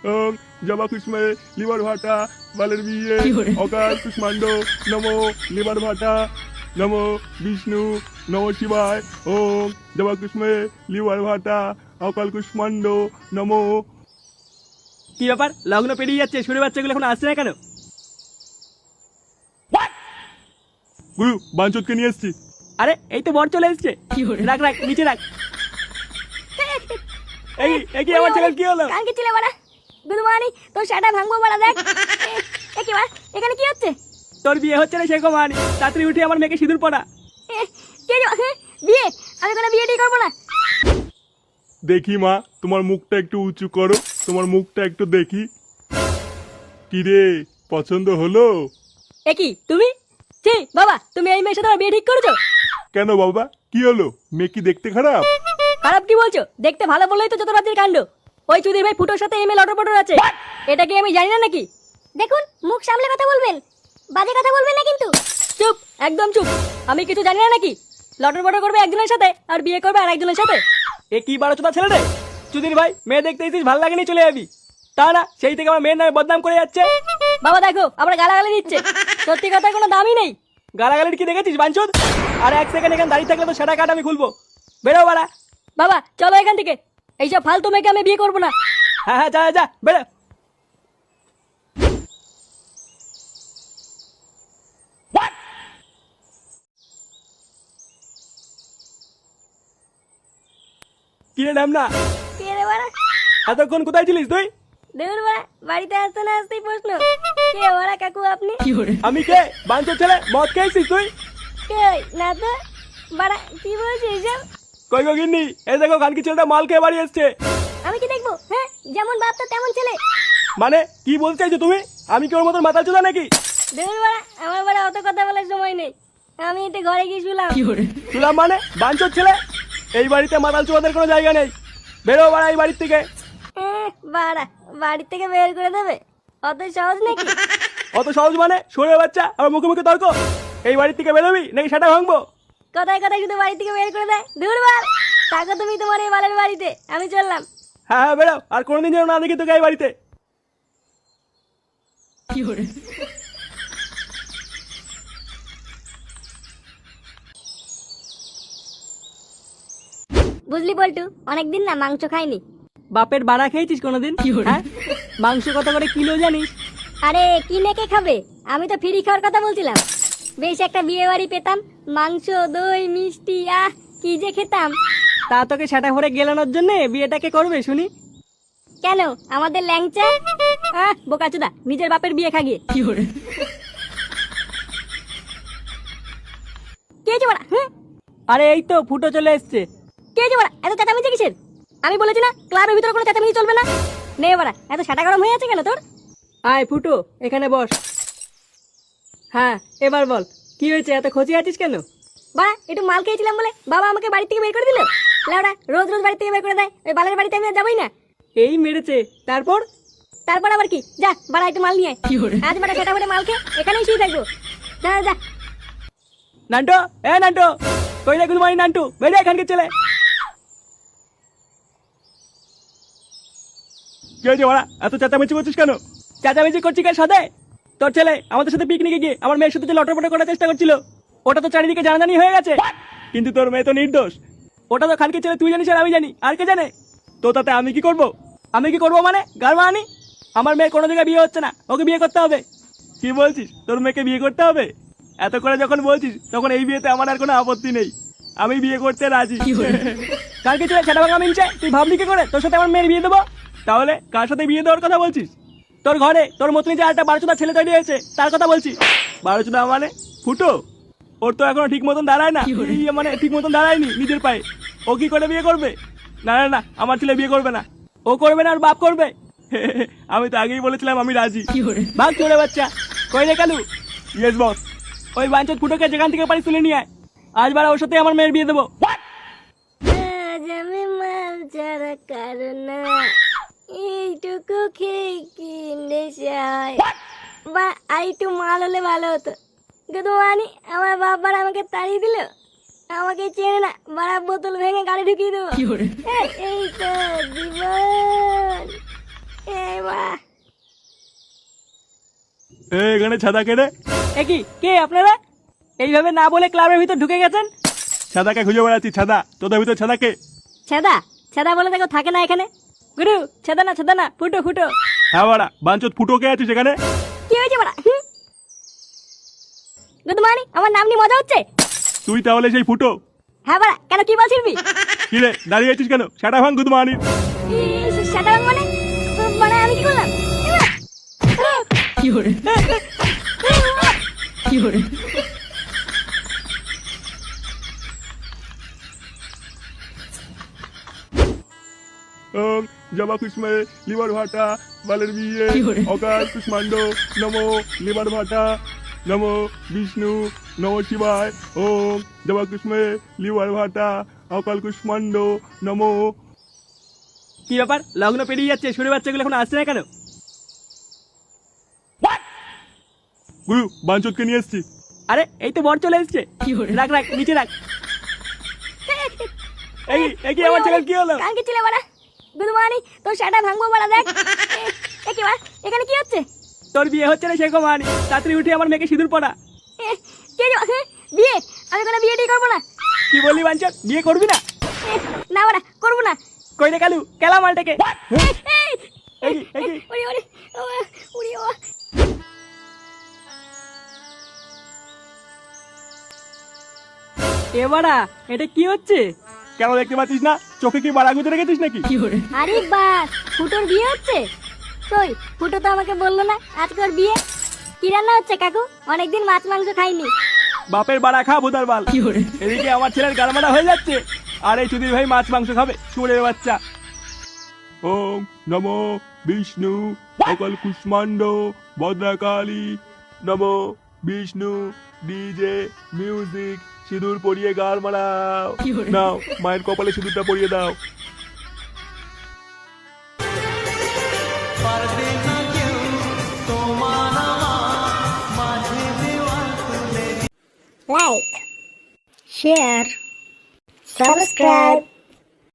ওং জবা কুষ্মে লিভার ভাটা বালের বিয়ে অকাল কুষ্মাণ্ড নমো লিভার ভাটা নমো বিষ্ণু নমো শিবায় ওং জবা কুষ্মে লিভার ভাটা অকাল কুষ্মাণ্ড নমো। কি ব্যাপার, লগ্ন পেরিয়ে যাচ্ছে, শুনে বাচ্চাগুলো এখন আসছে না কেন? গুরু বাঞ্চতকে নিয়ে এসছি। আরে এই তো বর চলে এসছে। রাখ রাখ, নিচে রাখ। এই কি আমার ছেলের কি হলো? কালকে ছিলে বাড়া গুদমানি তোর শাটা ভাঙবো বাড়া দেখ। এ কি বাড়া এখানে কি হচ্ছে? তোর বিয়ে হচ্ছে না সেরকম আর তাড়াতাড়ি উঠে আমার মেয়েকে সিঁদুর পড়া। কে বিয়ে? আমি কোনো বিয়েটাই করবো না। দেখি মা, তোমার মুখটা একটু উঁচু করো, তোমার মুখটা একটু দেখি। কি রে, পছন্দ হলো? এ কি তুমি? ছি বাবা, তুমি এই মেয়ের সাথে আমার বিয়ে ঠিক করেছো? কেন বাবা, কি হলো? মেয়ে কি দেখতে খারাপ? খারাপ কি বলছো? দেখতে ভালো বললেই তো যত রাতের কাণ্ড। ওই চুদির ভাই ফুটোর সাথে এমএল অটো পটোর আছে, এটা কি আমি জানি না নাকি? দেখুন মুখ সামলে কথা বলবেন, বাজে কথা বলবেন না কিন্তু। চুপ, একদম চুপ। আমি কিছু জানি না নাকি? লটর পটর করবে একজনের সাথে আর বিয়ে করবে আর একজনের সাথে। এ কি বারো চোদা ছেলে রে? চুদির ভাই, মেয়ে দেখতে এসেছিস, ভালো লাগেনি চলে যাবি। তা না, সেই থেকে আমার মেয়ের নামে বদনাম করে যাচ্ছে। বাবা দেখো আবার গালাগালি দিচ্ছে, সত্যি কথার কোনো দামই নেই। গালাগালির কি দেখেছিস বাঞ্চোদ? আর এক সেকেন্ড এখানে দাঁড়িয়ে থাকলে তো সেটা কাট আমি খুলবো। বেরো বাড়া। বাবা চলো এখান থেকে, এইসব ফালতু মেয়েকে আমি বিয়ে করবো না। হ্যাঁ হ্যাঁ, যা যা বেরো। কিরে নাম না, কে রে বাড়া? এতক্ষণ কোথায় ছিলিস তুই? দেউর বাড়া, বাড়িতে আসতে না আসতেই প্রশ্ন। কে বাড়া কাকু আপনি? আমি কে? বাঞ্চোদ ছেলে, মদ খেয়েছিস তুই? কে? না তো বাড়া, কি বলছিস এসব? কই গো গিন্নি, এই দেখো খানকি ছেলেটা মাল খেয়ে বাড়ি এসছে। আমি কি দেখবো? হ্যাঁ, যেমন বাপ তো তেমন ছেলে। মানে কি বলতে চাইছো তুমি? আমি কি ওর মতন মাতাল চোদা নাকি? দেউর বাড়া, আমার বাড়া অত কথা বলার সময় নেই, আমি একটু ঘরে গিয়ে শুলাম। শুনলাম মানে? বাঞ্চোদ ছেলে, এই বাড়িতে মাতাল চোদাদের কোনো জায়গা নেই। বেরো বাড়া এই বাড়ির থেকে। বাড়া, বাড়ি থেকে বের করে দেবে? অত সহজ নাকি? অত সহজ মানে? সরে বাচ্চা, আমার মুখে মুখে তর্ক। এই বাড়ির থেকে বেরোবি নাকি সেটা ভাঙবো? কথায় কথায় শুধু বাড়ি থেকে বের করে দেয়। দূর বাল, থাকো তুমি তোমার এই বালের বাড়িতে, আমি চললাম। হ্যাঁ হ্যাঁ বেরো, আর কোনোদিন যেন না দেখি তোকে এই বাড়িতে। বুঝলি পল্টু, অনেকদিন না মাংস খাইনি। বাপের বাড়া খেয়েছিস কোনোদিন? হ্যাঁ, মাংস কত করে কিলো জানিস? আরে কিনে কে খাবে? আমি তো ফ্রি খাওয়ার কথা বলছিলাম। বেশ একটা বিয়ে বাড়ি পেতাম, মাংস দই মিষ্টি, আহ কি যে খেতাম। তা তোকে সেটা ভরে গেলানোর জন্য বিয়েটাকে করবে শুনি? কেন আমাদের ল্যাংচা? বোকাচোদা, নিজের বাপের বিয়ে খাগিয়ে। কে যে বড়া? আরে এই তো ফুটো চলে এসছে। কে যে বড়া এত চেঁচামেচি কিসের? আমি বলেছি না ক্লাবের ভিতরে কোনো চেঁচামেচি চলবে না। নে বড়া, এত সাটা গরম হয়ে আছে কেন তোর? আয় ফুটো, এখানে বস। হ্যাঁ এবার বল, কি হয়েছে, এত খোঁজে আছিস কেন? বাড়া, একটু মাল খেয়েছিলাম বলে বাবা আমাকে বাড়ি থেকে বের করে দিল। লাউড়া, রোজ রোজ বাড়ি থেকে বের করে দেয়, ওই বালের বাড়িতে আমি আর যাবোই না। এই মেরেছে, তারপর? তারপর আবার কি? যা বাড়া একটু মাল নিয়ে আয়। আজ বাড়া সেটা বলে মাল খেয়ে এখানেই শুয়ে থাকবো। যা যা। নান্টু, এ নান্টু, কই রে গুলমাই নান্টু, বেরিয়ে এখানকে ছেলে। কি হয়েছে ওরা, এত চেঁচামেচি করছিস কেন? চেঁচামেচি করছি কার সাথে? তোর ছেলে আমাদের সাথে পিকনিকে গিয়ে আমার মেয়ের সাথে যে লটরপট করার চেষ্টা করছিল, ওটা তো চারিদিকে জানাজানি হয়ে গেছে। কিন্তু তোর মেয়ে তো নির্দোষ। ওটা তো খানকে ছেলে, তুই জানিস আর আমি জানি, আর কে জানে? তো তাতে আমি কি করব? আমি কি করব মানে গারমা আনি? আমার মেয়ের কোনো জায়গায় বিয়ে হচ্ছে না, ওকে বিয়ে করতে হবে। কি বলছিস, তোর মেয়েকে বিয়ে করতে হবে? এত করে যখন বলছিস তখন এই বিয়েতে আমার আর কোনো আপত্তি নেই, আমি বিয়ে করতে রাজি। কালকে ছেলে সেটা ভাঙা মিনছে, তুই ভাবলি কি করে তোর সাথে আমার মেয়ের বিয়ে দেবো? তাহলে কার সাথে বিয়ে দেওয়ার কথা বলছিস? তোর ঘরে তোর মতনই যে একটা বারোচোদা ছেলে তৈরি হয়েছে তার কথা বলছি। বারোচোদা মানে? ফুটো, ওর তো এখনো ঠিক মতন দাঁড়ায় না, মানে ঠিক মতন দাঁড়ায়নি নিজের পায়ে। ও কি করে বিয়ে করবে? না না না, আমার ছেলে বিয়ে করবে না। ও করবে না, আর বাপ করবে। আমি তো আগেই বলেছিলাম আমি রাজি। ভাগ চলে বাচ্চা। কই রে কালু? Yes boss. ওই বাঞ্চত ফুটোকে যেখান থেকে পারি তুলে নিয়ে আয়, আজ বারা ওর সাথে আমার মেয়ের বিয়ে দেবো। আজ আমি মাল ছাড়া কারণ না, এইটুকু খেয়ে কি নেশায়। বা আর একটু মাল হলে ভালো হতো। কিন্তু মানি আমার বাবার আমাকে তাড়িয়ে দিল, আমাকে চেনে না, বাড়া বোতল ভেঙে গাড়ি ঢুকিয়ে দেবো। এই তো জীবন, এই বাড়া এখানে ছাদা কে রে? এ কি কে আপনারা? এইভাবে না বলে ক্লাবের ভিতর ঢুকে গেছেন? ছাদাকে খুঁজে বেড়াচ্ছি। ছাদা তোদের ভিতর ছাদাকে? ছেদা ছেদা বলে দেখো থাকে না এখানে। গুরু ছেদা না ফুটো ফুটো। হ্যাঁ বাড়া, বাঞ্চত ফুটো কে আছিস এখানে? কি হয়েছে বাড়া? গুড মর্নিং, আমার নাম নিয়ে মজা হচ্ছে? তুই তাহলে সেই ফুটো? হ্যাঁ বাড়া, কেন কি বলছিস? কি রে দাঁড়িয়ে আছিস কেন? সেটা ভাঙ গুদ মানি। সেটা মানে মানে আমি কি করলাম? কি করে কি করে? ওং জবা কুসমে লিভার ভাটা বালের বিয়ে অকাল কুষ্মাণ্ড নমো লিভার ভাটা নমো বিষ্ণু নমো শিবায় ওং জবা কুসমে লিভার ভাটা অকাল কুষ্মাণ্ড নমো। কি ব্যাপার, লগ্ন পেরিয়ে যাচ্ছে, শুনে বাচ্চাগুলো এখন আসছে না কেন? গুরু বাঞ্চতকে নিয়ে এসছি। আরে এই তো বর চলে এসছে। রাখ রাখ, নিচে রাখ। এই কি আমার ছেলের কি হলো? কালকে ছিলে বাড়া। গুড মর্নিং, তোর সেটা ভাঙবো বাড়া দেখ। এ কি বাড়া, এখানে কি হচ্ছে? তোর বিয়ে হচ্ছে না সেরকম আনি, তাড়াতাড়ি উঠে আমার মেয়েকে সিঁদুর পড়া। কে বিয়ে? আমি কোনো বিয়ে করি না। কি বললি বাঞ্চত, বিয়ে করবি না? না বাড়া, করবো না। কই রে কালু, কেলা মালটাকে। এই কি? ওরে ওরে ওরে ও এবারা এটা কি হচ্ছে? কেন দেখতে পাচ্ছিস না? চোখে কি বাড়া গুঁজে রেখেছিস নাকি? আরে বাস, ফুটোর বিয়ে হচ্ছে? কই ফুটো তো আমাকে বললো না আজকে ওর বিয়ে। কি রান্না হচ্ছে কাকু? অনেকদিন মাছ মাংস খাইনি। বাপের বাড়া খা ভোদার বাল। এদিকে আমার ছেলের গালমারা হয়ে যাচ্ছে, আর এই চুদির ভাই মাছ মাংস খাবে, শুয়োরের বাচ্চা। ওং নমো বিষ্ণু অকাল কুষ্মাণ্ড ভদ্রাকালী নমো বিষ্ণু ডিজে মিউজিক সিঁদুর পরিয়ে গাল মারাও। নাও মায়ের কপালে সিঁদুরটা পরিয়ে দাও। Like, share, subscribe.